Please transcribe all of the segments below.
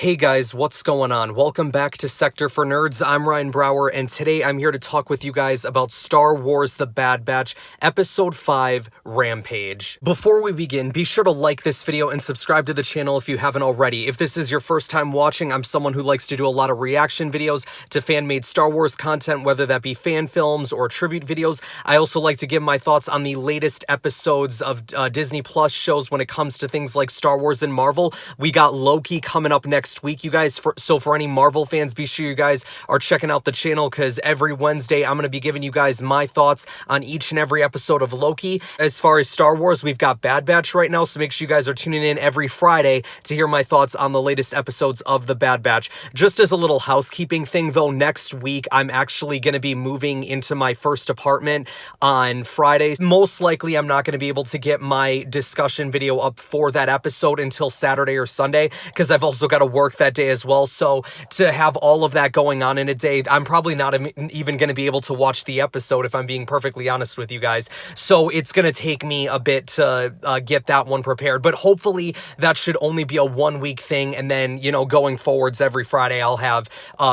Hey guys, what's going on? Welcome back to Sector for Nerds. I'm Ryan Brower, and today I'm here to talk with you guys about Star Wars The Bad Batch, Episode 5, Rampage. Before we begin, be sure to like this video and subscribe to the channel if you haven't already. If this is your first time watching, I'm someone who likes to do a lot of reaction videos to fan-made Star Wars content, whether that be fan films or tribute videos. I also like to give my thoughts on the latest episodes of Disney Plus shows when it comes to things like Star Wars and Marvel. We got Loki coming up next week, you guys. So for any Marvel fans, be sure you guys are checking out the channel, because every Wednesday I'm going to be giving you guys my thoughts on each and every episode of Loki. As far as Star Wars, we've got Bad Batch right now, so make sure you guys are tuning in every Friday to hear my thoughts on the latest episodes of The Bad Batch. Just as a little housekeeping thing though, next week I'm actually going to be moving into my first apartment on Friday. Most likely I'm not going to be able to get my discussion video up for that episode until Saturday or Sunday, because I've also got to work that day as well. So to have all of that going on in a day, I'm probably not even going to be able to watch the episode, if I'm being perfectly honest with you guys. So it's going to take me a bit to get that one prepared, but hopefully that should only be a 1 week thing, and then, you know, going forwards every Friday I'll have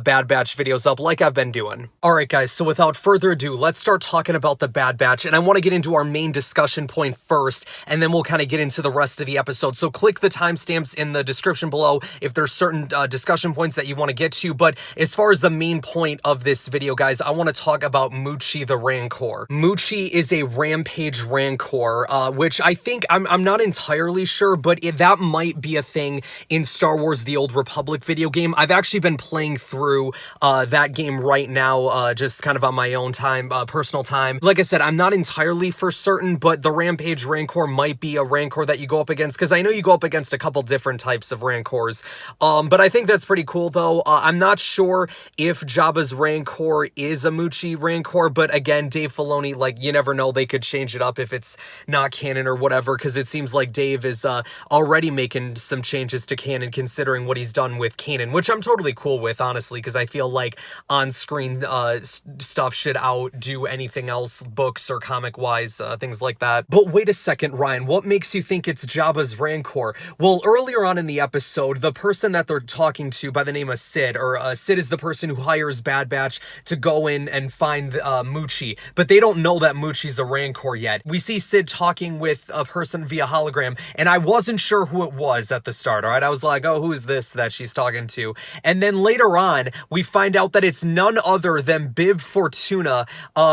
Bad Batch videos up like I've been doing. Alright guys, so without further ado, let's start talking about the Bad Batch, and I want to get into our main discussion point first, and then we'll kind of get into the rest of the episode. So click the timestamps in the description below if there's certain discussion points that you want to get to. But as far as the main point of this video, guys, I want to talk about Muchi the Rancor. Muchi is a Rampage Rancor, which I think, I'm not entirely sure, but that might be a thing in Star Wars The Old Republic video game. I've actually been playing through that game right now, just kind of on my own time, personal time. Like I said, I'm not entirely for certain, but the Rampage Rancor might be a Rancor that you go up against, because I know you go up against a couple different types of Rancors. But I think that's pretty cool though. I'm not sure if Jabba's Rancor is a Muchi Rancor, but again, Dave Filoni, like, you never know, they could change it up if it's not canon or whatever, because it seems like Dave is already making some changes to canon, considering what he's done with Kanan, which I'm totally cool with, honestly, because I feel like on-screen stuff should outdo anything else, books or comic-wise, things like that. But wait a second, Ryan, what makes you think it's Jabba's Rancor? Well, earlier on in the episode, the person that they're talking to by the name of Sid, or Sid is the person who hires Bad Batch to go in and find Muchi, but they don't know that Muchi's a Rancor yet. We see Sid talking with a person via hologram, and I wasn't sure who it was at the start, alright? I was like, oh, who is this that she's talking to? And then later on, we find out that it's none other than Bib Fortuna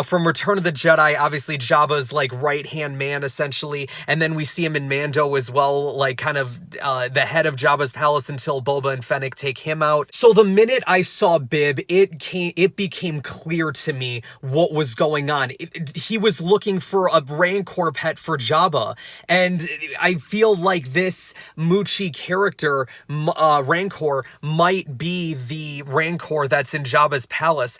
from Return of the Jedi, obviously Jabba's, like, right-hand man, essentially, and then we see him in Mando as well, like, kind of the head of Jabba's palace until Boba and Fennec take him out. So the minute I saw Bib, it became clear to me what was going on. He was looking for a Rancor pet for Jabba, and I feel like this Muchi character, Rancor, might be the Rancor that's in Jabba's palace.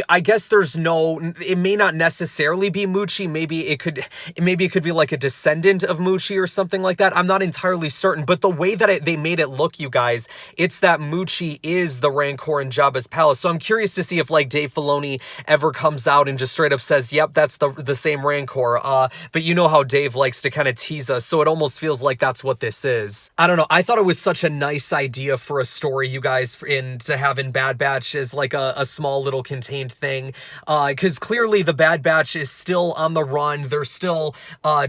I guess there's no, it may not necessarily be Muchi, maybe it could be like a descendant of Muchi or something like that. I'm not entirely certain, but the way that they made it look, you guys, it's that Muchi is the Rancor in Jabba's palace. So I'm curious to see if, like, Dave Filoni ever comes out and just straight up says, yep, that's the same Rancor. But you know how Dave likes to kind of tease us, so it almost feels like that's what this is. I don't know, I thought it was such a nice idea for a story, you guys, to have in Bad Batch as like a small little contained thing, because clearly the Bad Batch is still on the run. They're still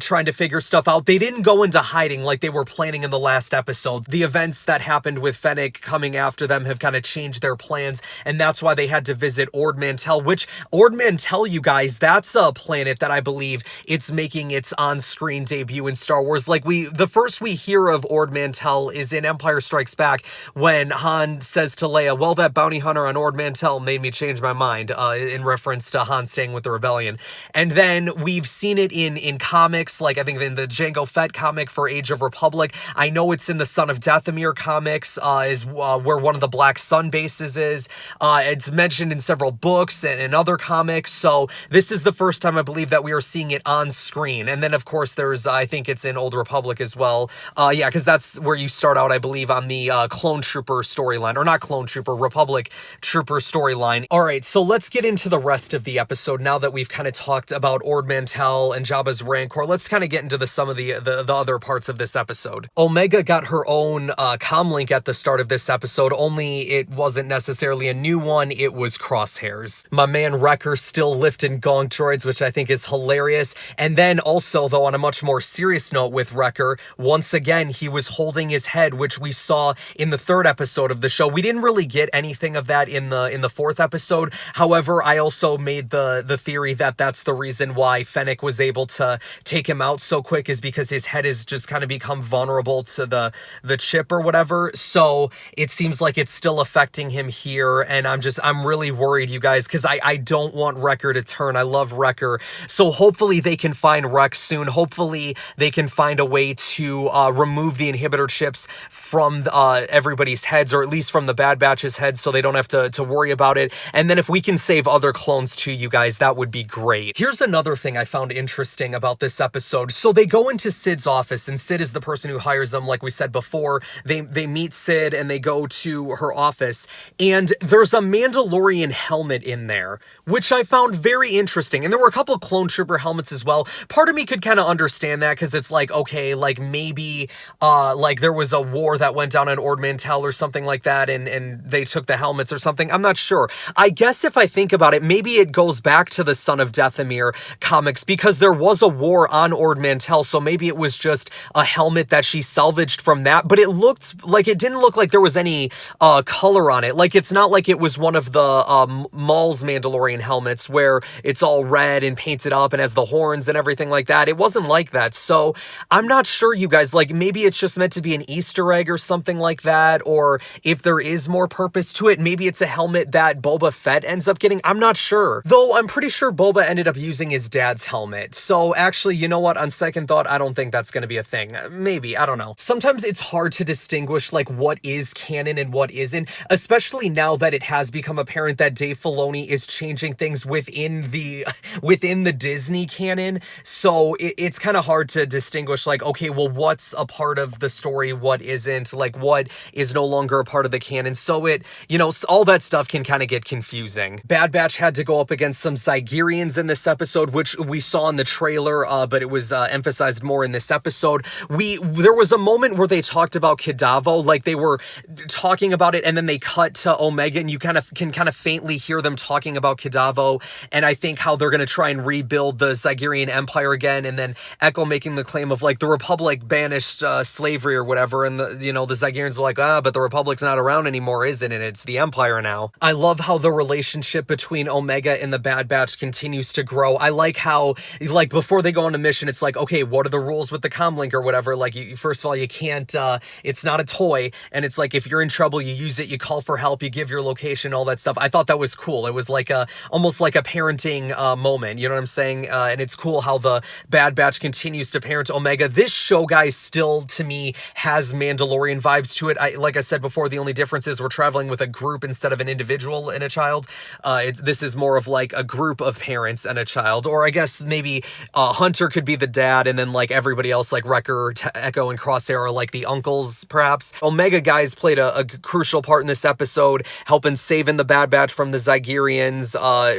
trying to figure stuff out. They didn't go into hiding like they were planning in the last episode. The events that happened with Fennec coming after them have kind of changed their plans, and that's why they had to visit Ord Mantell, which Ord Mantell, you guys, that's a planet that I believe it's making its on-screen debut in Star Wars. Like, the first we hear of Ord Mantell is in Empire Strikes Back, when Han says to Leia, well, that bounty hunter on Ord Mantell made me change my mind, in reference to Han staying with the rebellion. And then we've seen it in comics, like I think in the Jango Fett comic for Age of Republic. I know it's in the Son of Dathomir comics, is where one of the Black Sun bases is. It's mentioned in several books and other comics, so this is the first time I believe that we are seeing it on screen. And then of course there's, I think it's in Old Republic as well. Yeah, because that's where you start out, I believe, on the Clone Trooper storyline, or not Clone Trooper, Republic Trooper storyline. Alright, so let's get into the rest of the episode now that we've kind of talked about Ord Mantell and Jabba's Rancor. Let's kind of get into some of the other parts of this episode. Omega got her own comlink at the start of this episode, only it wasn't necessarily a new one, it was Crosshairs. My man Wrecker still lifting gong droids, which I think is hilarious. And then also, though, on a much more serious note with Wrecker, once again, he was holding his head, which we saw in the 3rd episode of the show. We didn't really get anything of that in the 4th episode. However, I also made the theory that that's the reason why Fennec was able to take him out so quick, is because his head has just kind of become vulnerable to the chip or whatever. So it seems like it's still affecting him here, and I'm really worried, you guys, because I don't want Wrecker to turn. I love Wrecker. So hopefully they can find Rex soon. Hopefully they can find a way to remove the inhibitor chips from everybody's heads, or at least from the Bad Batch's heads, so they don't have to worry about it. And then if we can save other clones too, you guys, that would be great. Here's another thing I found interesting about this episode. So they go into Sid's office, and Sid is the person who hires them, like we said before. They meet Sid, and they go to her office, and there's a Mandalorian helmet in there, which I found very interesting. And there were a couple of clone trooper helmets as well. Part of me could kind of understand that, because it's like, okay, like maybe like there was a war that went down on Ord Mantell or something like that, and they took the helmets or something. I'm not sure. I guess if I think about it, maybe it goes back to the Son of Dathomir comics, because there was a war on Ord Mantell, so maybe it was just a helmet that she salvaged from that. But it looked like, it didn't look like there was any color on it. Like, it's not like it was one of the Maul's Mandalorian helmets where it's all red and painted up and has the horns and everything like that. It wasn't like that. So I'm not sure, you guys. Like, maybe it's just meant to be an Easter egg or something like that, or if there is more purpose to it, maybe it's a helmet that Boba Fett ends up getting. I'm not sure. Though I'm pretty sure Boba ended up using his dad's helmet. So actually, you know what? On second thought, I don't think that's going to be a thing. Maybe. I don't know. Sometimes it's hard to distinguish like what is canon and what isn't, especially now that it has become apparent that Dave Filoni is changing things within the Disney canon. So it's kind of hard to distinguish, like, okay, well, what's a part of the story, what isn't, like what is no longer a part of the canon. So it, you know, all that stuff can kind of get confusing. Bad Batch had to go up against some Zygerians in this episode, which we saw in the trailer, but it was emphasized more in this episode. There was a moment where they talked about Kadavo, like they were talking about it, and then they cut to Omega, and you can kind of faintly hear them talking about Kadavo, and I think how they're going to try and rebuild the Zygerian Empire again, and then Echo making the claim of like the Republic banished slavery or whatever, and the Zygerians are like, but the Republic's not around anymore, isn't it? It's the Empire now. I love how the relationship between Omega and the Bad Batch continues to grow. I like how, like, before they go on a mission, it's like, okay, what are the rules with the comlink or whatever? Like, first of all, you can't, it's not a toy, and it's like, if you're in trouble, you use it, you call for help, you give your location, all that stuff. I thought that was cool. It was like almost like a parenting moment, you know what I'm saying? And it's cool how the Bad Batch continues to parent Omega. This show, guys, still, to me, has Mandalorian vibes to it. Like I said before, the only difference is we're traveling with a group instead of an individual and a child. This is more of like a group of parents and a child, or I guess maybe Hunter could be the dad, and then like everybody else, like Wrecker, Echo, and Crosshair are like the uncles, perhaps. Omega, guys, played a crucial part in this episode, helping saving the Bad Batch from the Zygerians,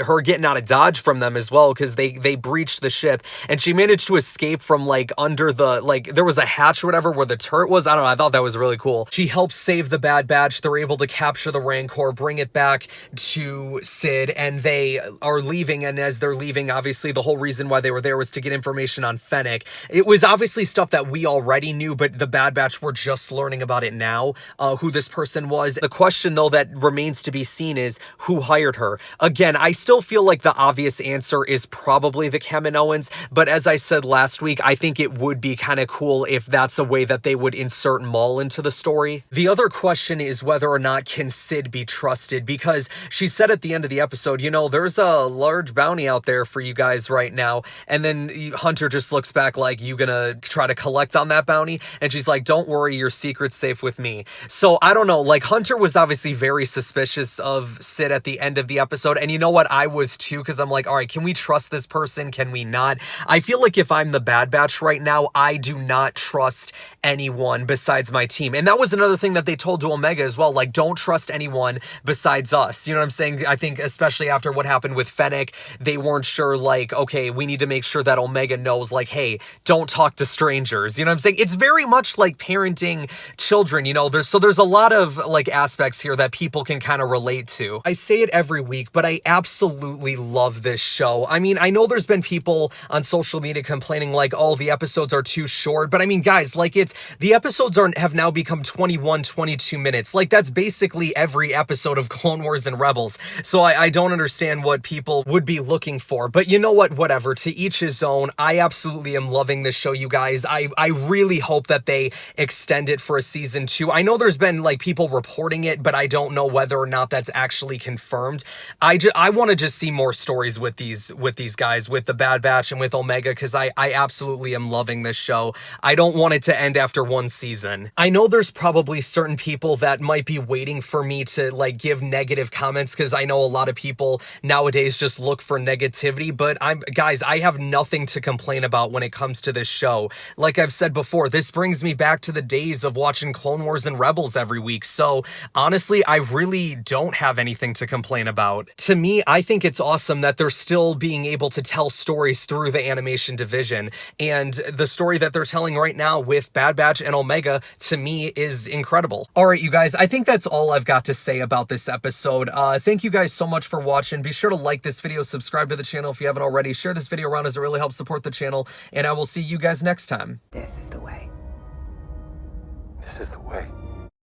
her getting out of dodge from them as well, because they breached the ship, and she managed to escape from like under the, like, there was a hatch or whatever where the turret was. I don't know, I thought that was really cool. She helps save the Bad Batch. They're able to capture the Rancor, bring it back to Sid, and they are leaving, and as they're leaving, obviously the whole reason why they were there was to get information on Fennec. It was obviously stuff that we already knew, but the Bad Batch were just learning about it now, who this person was. The question, though, that remains to be seen is who hired her. Again, I still feel like the obvious answer is probably the Kaminoans, but as I said last week, I think it would be kind of cool if that's a way that they would insert Maul into the story. The other question is whether or not can Sid be trusted, because she said at the end of the episode, you know, there's a large bounty out there for you guys right now, and then Hunter just looks back like, you gonna try to collect on that bounty? And she's like, don't worry, your secret's safe with me. So I don't know, like, Hunter was obviously very suspicious of Sid at the end of the episode, and you know what, I was too, because I'm like, all right, can we trust this person? Can we not? I feel like if I'm the Bad Batch right now, I do not trust anyone besides my team. And that was another thing that they told to Omega as well, like, don't trust anyone besides us. You know what I'm saying? I think especially after what happened with Fennec, they weren't sure, like, okay, we need to make sure that Omega knows, like, hey, don't talk to strangers. You know what I'm saying? It's very much like parenting children. children, you know, there's a lot of like aspects here that people can kind of relate to. I say it every week, but I absolutely love this show. I mean, I know there's been people on social media complaining like, oh, the episodes are too short, but I mean, guys, like the episodes have now become 21, 22 minutes. Like that's basically every episode of Clone Wars and Rebels. So I don't understand what people would be looking for, but you know what, whatever, to each his own. I absolutely am loving this show, you guys. I really hope that they extend it for a season 2. I know there's been like people reporting it, but I don't know whether or not that's actually confirmed. I want to just see more stories with these guys, with the Bad Batch and with Omega, because I absolutely am loving this show. I don't want it to end after one season. I know there's probably certain people that might be waiting for me to like give negative comments, because I know a lot of people nowadays just look for negativity, but guys, I have nothing to complain about when it comes to this show. Like I've said before, this brings me back to the days of watching Clone Wars and Rebels every week. So honestly, I really don't have anything to complain about. To me, I think it's awesome that they're still being able to tell stories through the animation division, and the story that they're telling right now with Bad Batch and Omega, to me, is incredible. All right, you guys, I think that's all I've got to say about this episode. Thank you guys so much for watching. Be sure to like this video, subscribe to the channel if you haven't already, share this video around as it really helps support the channel, and I will see you guys next time. This is the way. This is the way.